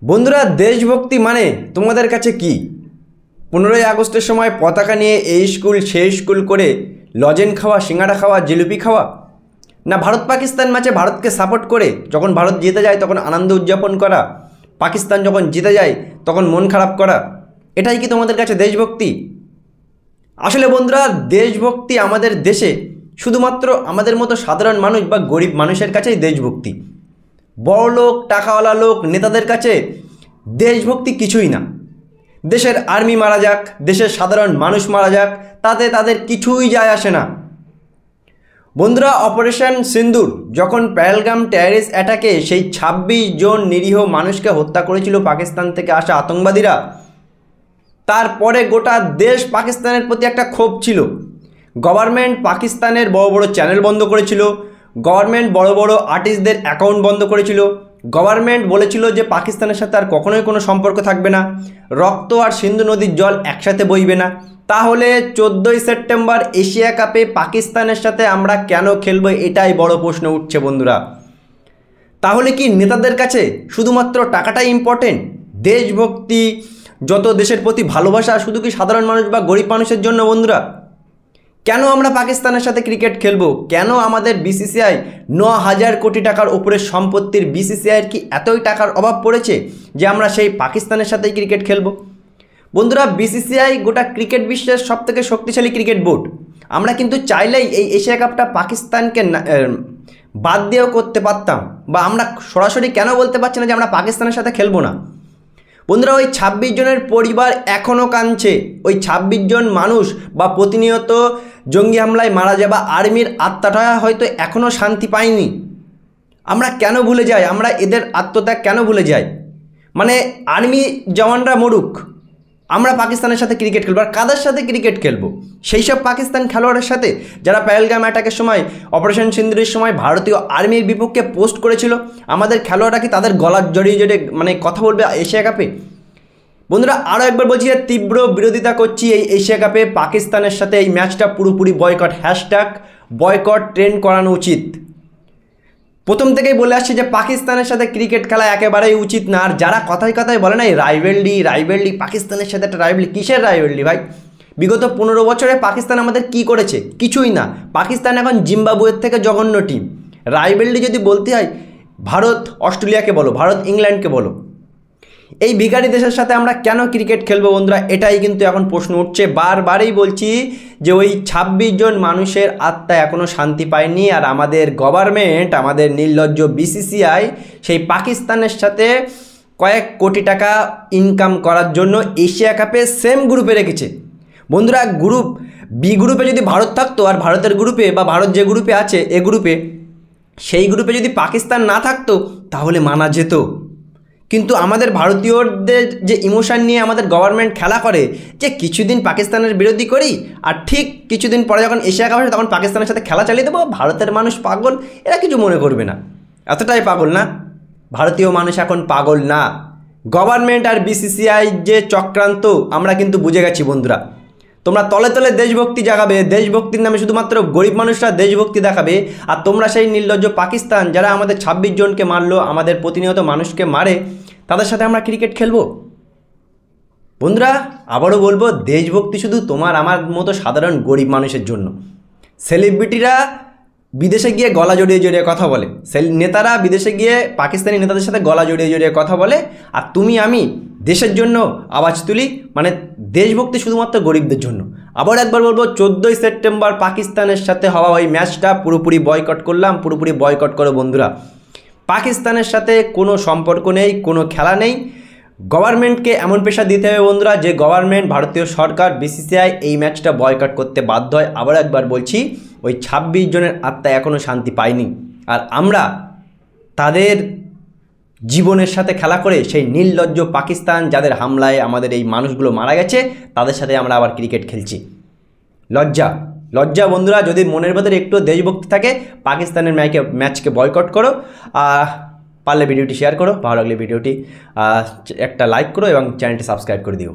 বন্ধুরা, দেশভক্তি মানে তোমাদের কাছে কি? 15ই আগস্টের সময় পতাকা নিয়ে এই স্কুল সেই স্কুল করে লজেন খাওয়া, সিঙ্গাড়া খাওয়া, জিলিপি খাওয়া, না ভারত পাকিস্তান ম্যাচে ভারতকে সাপোর্ট করে যখন ভারত জিতে যায় তখন আনন্দ উদযাপন করা, পাকিস্তান যখন জিতে যায় তখন মন খারাপ করা, এটাই কি তোমাদের কাছে দেশভক্তি? আসলে বন্ধুরা, দেশভক্তি আমাদের দেশে শুধুমাত্র আমাদের মতো সাধারণ মানুষ বা গরিব মানুষের কাছেই দেশভক্তি। বড় লোক, টাকাওয়ালা লোক, নেতাদের কাছে দেশভক্তি কিছুই না। দেশের আর্মি মারা যাক, দেশের সাধারণ মানুষ মারা যাক, তাতে তাদের কিছুই যায় আসে না। বন্ধুরা, অপারেশন সিন্দুর যখন পেহেলগাম টেররিস্ট অ্যাটাকে সেই 26 জন নিরীহ মানুষকে হত্যা করেছিল পাকিস্তান থেকে আসা আতঙ্কবাদীরা, তারপরে গোটা দেশ পাকিস্তানের প্রতি একটা ক্ষোভ ছিল। গভর্নমেন্ট পাকিস্তানের বড় বড় চ্যানেল বন্ধ করেছিল, গভর্নমেন্ট বড় বড় আর্টিস্টদের অ্যাকাউন্ট বন্ধ করেছিল, গভর্নমেন্ট বলেছিল যে পাকিস্তানের সাথে আর কখনোই কোনো সম্পর্ক থাকবে না, রক্ত আর সিন্ধু নদীর জল একসাথে বইবে না। তাহলে 14ই সেপ্টেম্বর এশিয়া কাপে পাকিস্তানের সাথে আমরা কেন খেলবো, এটাই বড় প্রশ্ন উঠছে বন্ধুরা। তাহলে কি নেতাদের কাছে শুধুমাত্র টাকাটাই ইম্পর্টেন্ট? দেশভক্তি, যত দেশের প্রতি ভালোবাসা শুধু কি সাধারণ মানুষ বা গরিব মানুষের জন্য? বন্ধুরা, কেন আমরা পাকিস্তানের সাথে ক্রিকেট খেলবো? কেন আমাদের বিসিসিআই 9,000 কোটি টাকার উপরে সম্পত্তির বিসিসিআইয়ের কি এতই টাকার অভাব পড়েছে যে আমরা সেই পাকিস্তানের সাথেই ক্রিকেট খেলবো? বন্ধুরা, বিসিসিআই গোটা ক্রিকেট বিশ্বের সবথেকে শক্তিশালী ক্রিকেট বোর্ড। আমরা কিন্তু চাইলেই এই এশিয়া কাপটা পাকিস্তানকে বাদ দিয়েও করতে পারতাম, বা আমরা সরাসরি কেন বলতে পারছি না যে আমরা পাকিস্তানের সাথে খেলবো না? বন্ধুরা, ওই 26 জনের পরিবার এখনও কাঁদছে। ওই 26 জন মানুষ বা প্রতিনিয়ত জঙ্গি হামলায় মারা যাওয়া আর্মির আত্মাটা হয়তো এখনও শান্তি পায়নি। আমরা কেন ভুলে যাই? আমরা এদের আত্মত্যাগ কেন ভুলে যাই? মানে আর্মি জওয়ানরা মরুক, আমরা পাকিস্তানের সাথে ক্রিকেট খেলবো। আর কাদের সাথে ক্রিকেট খেলবো? সেই সব পাকিস্তান খেলোয়াড়ের সাথে যারা পেহেলগাম অ্যাটাকের সময়, অপারেশন সিন্দুরের সময় ভারতীয় আর্মির বিপক্ষে পোস্ট করেছিল। আমাদের খেলোয়াড়রা কি তাদের গলার জড়িয়ে জড়িয়ে কথা বলবে এশিয়া কাপে? বন্ধুরা, আরও একবার বলছি, তীব্র বিরোধিতা করছি এই এশিয়া কাপে পাকিস্তানের সাথে এই ম্যাচটা পুরোপুরি বয়কট, #বয়কট ট্রেন্ড করানো উচিত। প্রথম থেকেই বলে আসছি যে পাকিস্তানের সাথে ক্রিকেট খেলা একেবারেই উচিত না। আর যারা কথায় কথায় বলে না এই রাইভেলরি, পাকিস্তানের সাথে একটা রাইভেলরি, কিসের রাইভেলরি ভাই? বিগত 15 বছরে পাকিস্তান আমাদের কি করেছে? কিছুই না। পাকিস্তান এখন জিম্বাবুয়ের থেকে জঘন্য টিম। রাইভেলরি যদি বলতে হয়, ভারত অস্ট্রেলিয়াকে বলো, ভারত ইংল্যান্ডকে বলো। এই ভিখারি দেশের সাথে আমরা কেন ক্রিকেট খেলবো বন্ধুরা? এটাই কিন্তু এখন প্রশ্ন উঠছে। বারবারই বলছি যে ওই 26 জন মানুষের আত্মা এখনও শান্তি পায়নি। আর আমাদের গভর্নমেন্ট, আমাদের নির্লজ্জ বিসিসিআই সেই পাকিস্তানের সাথে কয়েক কোটি টাকা ইনকাম করার জন্য এশিয়া কাপে সেম গ্রুপে রেখেছে। বন্ধুরা, গ্রুপ বি গ্রুপে যদি ভারত থাকতো, আর ভারতের গ্রুপে বা ভারত যে গ্রুপে আছে এ গ্রুপে, সেই গ্রুপে যদি পাকিস্তান না থাকতো তাহলে মানা যেত। কিন্তু আমাদের ভারতীয়দের যে ইমোশন নিয়ে আমাদের গভর্নমেন্ট খেলা করে, যে কিছুদিন পাকিস্তানের বিরোধী করি আর ঠিক কিছুদিন পরে যখন এশিয়া কাপ আসে তখন পাকিস্তানের সাথে খেলা চালিয়ে দেবো। ভারতের মানুষ পাগল, এরা কিছু মনে করবে না। এতটাই পাগল না? ভারতীয় মানুষ এখন পাগল না। গভর্নমেন্ট আর বিসিসিআই যে চক্রান্ত আমরা কিন্তু বুঝে গেছি বন্ধুরা। তোমরা তলে তলে দেশভক্তি জাগাবে, দেশভক্তির নামে শুধুমাত্র গরিব মানুষরা দেশভক্তি দেখাবে, আর তোমরা সেই নির্লজ্জ পাকিস্তান যারা আমাদের 26 জনকে মারলো, আমাদের প্রতিনিয়ত মানুষকে মারে, তাদের সাথে আমরা ক্রিকেট খেলবো? বন্ধুরা, আবারও বলবো, দেশভক্তি শুধু তোমার আমার মতো সাধারণ গরিব মানুষের জন্য। সেলিব্রিটিরা বিদেশে গিয়ে গলা জড়িয়ে জড়িয়ে কথা বলে, নেতারা বিদেশে গিয়ে পাকিস্তানি নেতাদের সাথে গলা জড়িয়ে জড়িয়ে কথা বলে, আর তুমি আমি দেশের জন্য আওয়াজ তুলি। মানে দেশভক্তি শুধুমাত্র গরিবদের জন্য। আবার একবার বলবো, 14ই সেপ্টেম্বর পাকিস্তানের সাথে হওয়া ওই ম্যাচটা পুরোপুরি বয়কট করলাম। পুরোপুরি বয়কট করো বন্ধুরা। পাকিস্তানের সাথে কোনো সম্পর্ক নেই, কোনো খেলা নেই। গভর্নমেন্টকে এমন পেশা দিতে হবে বন্ধুরা, যে গভর্নমেন্ট, ভারতীয় সরকার, বিসিসিআই এই ম্যাচটা বয়কট করতে বাধ্য হয়। আবার একবার বলছি, ওই 26 জনের আত্মা এখনও শান্তি পায়নি। আর আমরা তাদের জীবনের সাথে খেলা করে সেই নির্লজ্জ পাকিস্তান যাদের হামলায় আমাদের এই মানুষগুলো মারা গেছে, তাদের সাথে আমরা আবার ক্রিকেট খেলছি। লজ্জা, লজ্জা বন্ধুরা। যদি মনের ভেতরে একটু দেশভক্তি থাকে, পাকিস্তানের ম্যাচকে বয়কট করো। পারলে ভিডিওটি শেয়ার করো, ভালো লাগলে ভিডিওটি একটা লাইক করো এবং চ্যানেলটি সাবস্ক্রাইব করে দিও।